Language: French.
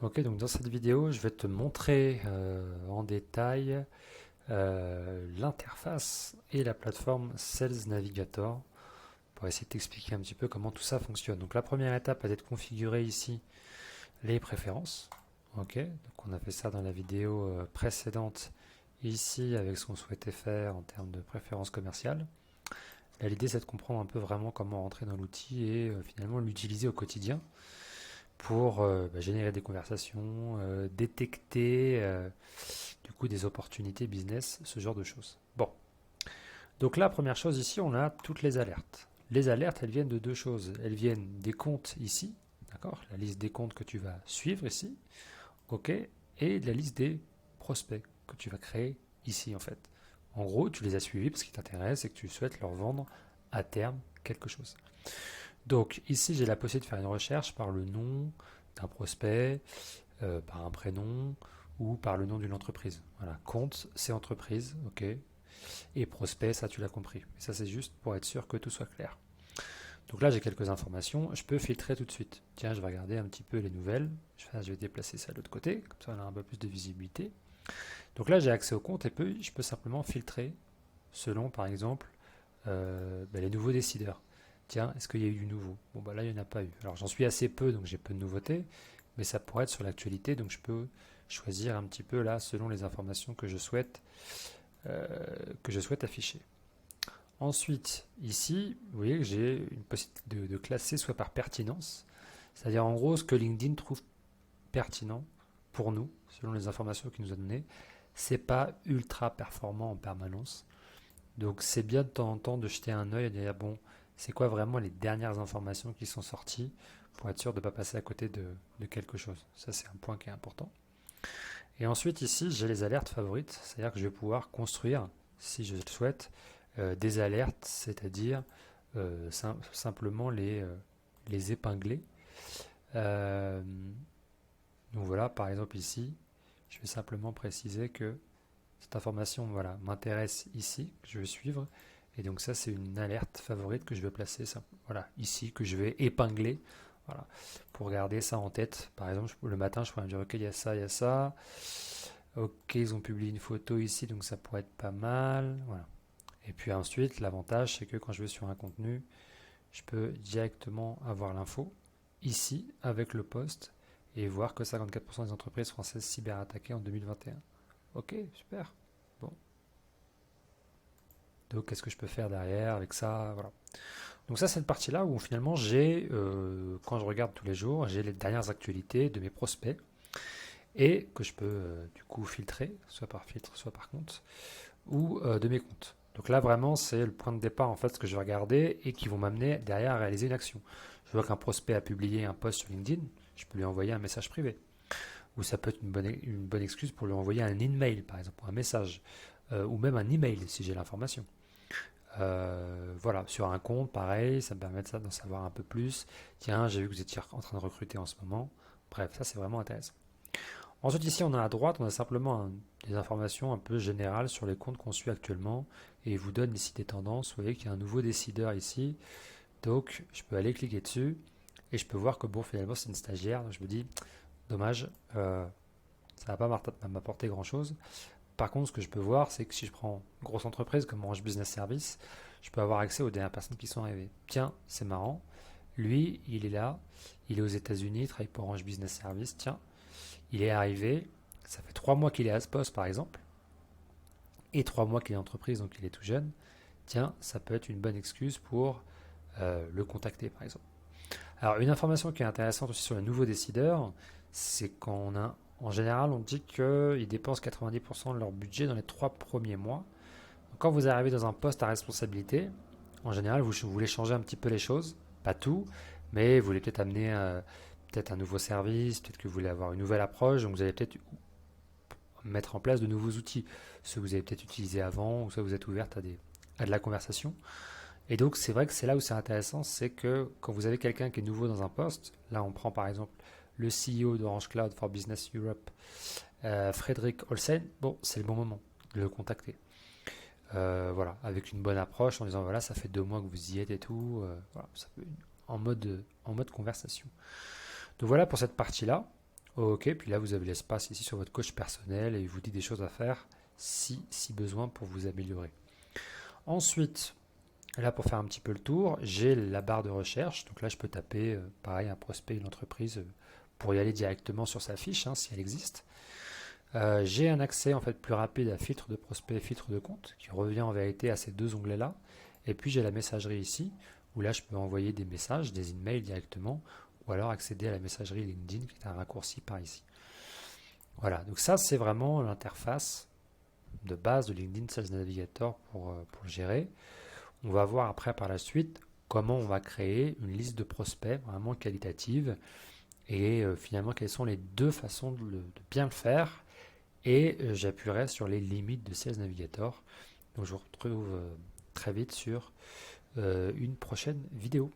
Ok, donc dans cette vidéo, je vais te montrer en détail l'interface et la plateforme Sales Navigator pour essayer de t'expliquer un petit peu comment tout ça fonctionne. Donc la première étape va être de configurer ici les préférences. Ok, donc on a fait ça dans la vidéo précédente ici avec ce qu'on souhaitait faire en termes de préférences commerciales. Là, l'idée c'est de comprendre un peu vraiment comment rentrer dans l'outil et finalement l'utiliser au quotidien pour générer des conversations, détecter du coup des opportunités business, ce genre de choses. Bon, donc là, première chose ici, on a toutes les alertes. Les alertes, elles viennent de deux choses. Elles viennent des comptes ici, d'accord, la liste des comptes que tu vas suivre ici, ok, et de la liste des prospects que tu vas créer ici en fait. En gros, tu les as suivis parce qu'ils t'intéressent et que tu souhaites leur vendre à terme quelque chose. Donc ici, j'ai la possibilité de faire une recherche par le nom d'un prospect, par un prénom ou par le nom d'une entreprise. Voilà, compte, c'est entreprise, ok. Et prospect, ça tu l'as compris. Et ça c'est juste pour être sûr que tout soit clair. Donc là j'ai quelques informations, je peux filtrer tout de suite. Tiens, je vais regarder un petit peu les nouvelles. Je vais déplacer ça de l'autre côté, comme ça on a un peu plus de visibilité. Donc là j'ai accès au compte et je peux simplement filtrer selon par exemple les nouveaux décideurs. Tiens, est-ce qu'il y a eu du nouveau? Bon bah là il n'y en a pas eu. Alors j'en suis assez peu donc j'ai peu de nouveautés, mais ça pourrait être sur l'actualité donc je peux choisir un petit peu là selon les informations euh, que je souhaite afficher. Ensuite, ici, vous voyez que j'ai une possibilité de classer soit par pertinence, c'est-à-dire en gros ce que LinkedIn trouve pertinent pour nous, selon les informations qu'il nous a données. C'est pas ultra performant en permanence. Donc c'est bien de temps en temps de jeter un œil et de dire bon, c'est quoi vraiment les dernières informations qui sont sorties pour être sûr de ne pas passer à côté de quelque chose. Ça c'est un point qui est important. Et ensuite ici j'ai les alertes favorites, c'est-à-dire que je vais pouvoir construire, si je le souhaite, des alertes, c'est-à-dire simplement les épingler. Euh, donc voilà, par exemple ici, je vais simplement préciser que cette information voilà, m'intéresse ici, que je vais suivre. Et donc ça, c'est une alerte favorite que je vais placer voilà, ici, que je vais épingler. Voilà, pour garder ça en tête. Par exemple, le matin, je pourrais me dire, ok, il y a ça, il y a ça. Ok, ils ont publié une photo ici, donc ça pourrait être pas mal. Voilà. Et puis ensuite, l'avantage, c'est que quand je vais sur un contenu, je peux directement avoir l'info ici avec le post et voir que 54% des entreprises françaises cyberattaquées en 2021. Ok, super. Bon, donc qu'est-ce que je peux faire derrière avec ça? Voilà. Donc ça, c'est une partie-là où finalement quand je regarde tous les jours, j'ai les dernières actualités de mes prospects et que je peux du coup filtrer, soit par filtre, soit par compte, ou de mes comptes. Donc là, vraiment, c'est le point de départ, en fait, ce que je vais regarder et qui vont m'amener derrière à réaliser une action. Je vois qu'un prospect a publié un post sur LinkedIn, je peux lui envoyer un message privé. Ou ça peut être une bonne excuse pour lui envoyer un email, par exemple, un message, ou même un email si j'ai l'information. Voilà, sur un compte, pareil, ça me permet d'en savoir un peu plus. Tiens, j'ai vu que vous étiez en train de recruter en ce moment. Bref, ça c'est vraiment intéressant. Ensuite, ici, on a à droite, on a simplement des informations un peu générales sur les comptes qu'on suit actuellement. Et il vous donne ici des tendances. Vous voyez qu'il y a un nouveau décideur ici. Donc, je peux aller cliquer dessus. Et je peux voir que bon, finalement, c'est une stagiaire. Donc, je me dis, dommage, ça ne va pas m'apporter grand-chose. Par contre, ce que je peux voir, c'est que si je prends une grosse entreprise comme Orange Business Service, je peux avoir accès aux dernières personnes qui sont arrivées. Tiens, c'est marrant. Lui, il est là. Il est aux États-Unis, il travaille pour Orange Business Service. Tiens, il est arrivé, ça fait 3 mois qu'il est à ce poste par exemple, et 3 mois qu'il est en entreprise, donc il est tout jeune. Tiens, ça peut être une bonne excuse pour le contacter par exemple. Alors une information qui est intéressante aussi sur les nouveaux décideurs, c'est en général on dit qu'ils dépensent 90% de leur budget dans les 3 premiers mois. Donc, quand vous arrivez dans un poste à responsabilité, en général vous voulez changer un petit peu les choses, pas tout, mais vous voulez peut-être amener peut-être un nouveau service, peut-être que vous voulez avoir une nouvelle approche, donc vous allez peut-être mettre en place de nouveaux outils. Ceux que vous avez peut-être utilisés avant, ou soit vous êtes ouverte à de la conversation. Et donc, c'est vrai que c'est là où c'est intéressant, c'est que quand vous avez quelqu'un qui est nouveau dans un poste, là on prend par exemple le CEO d'Orange Cloud for Business Europe, Frédéric Olsen, bon, c'est le bon moment de le contacter. Voilà, avec une bonne approche en disant voilà, ça fait 2 mois que vous y êtes et tout, voilà, ça peut, en mode conversation. Donc voilà pour cette partie-là. OK, puis là vous avez l'espace ici sur votre coach personnel et il vous dit des choses à faire si besoin pour vous améliorer. Ensuite, là pour faire un petit peu le tour, j'ai la barre de recherche. Donc là je peux taper pareil un prospect, une entreprise pour y aller directement sur sa fiche si elle existe. J'ai un accès en fait plus rapide à filtre de prospect, filtre de compte qui revient en vérité à ces deux onglets là. Et puis j'ai la messagerie ici où là je peux envoyer des messages, des emails directement ou alors accéder à la messagerie LinkedIn qui est un raccourci par ici. Voilà, donc ça c'est vraiment l'interface de base de LinkedIn Sales Navigator pour le gérer. On va voir après par la suite comment on va créer une liste de prospects vraiment qualitative et finalement quelles sont les deux façons de bien le faire et j'appuierai sur les limites de Sales Navigator. Donc je vous retrouve très vite sur une prochaine vidéo.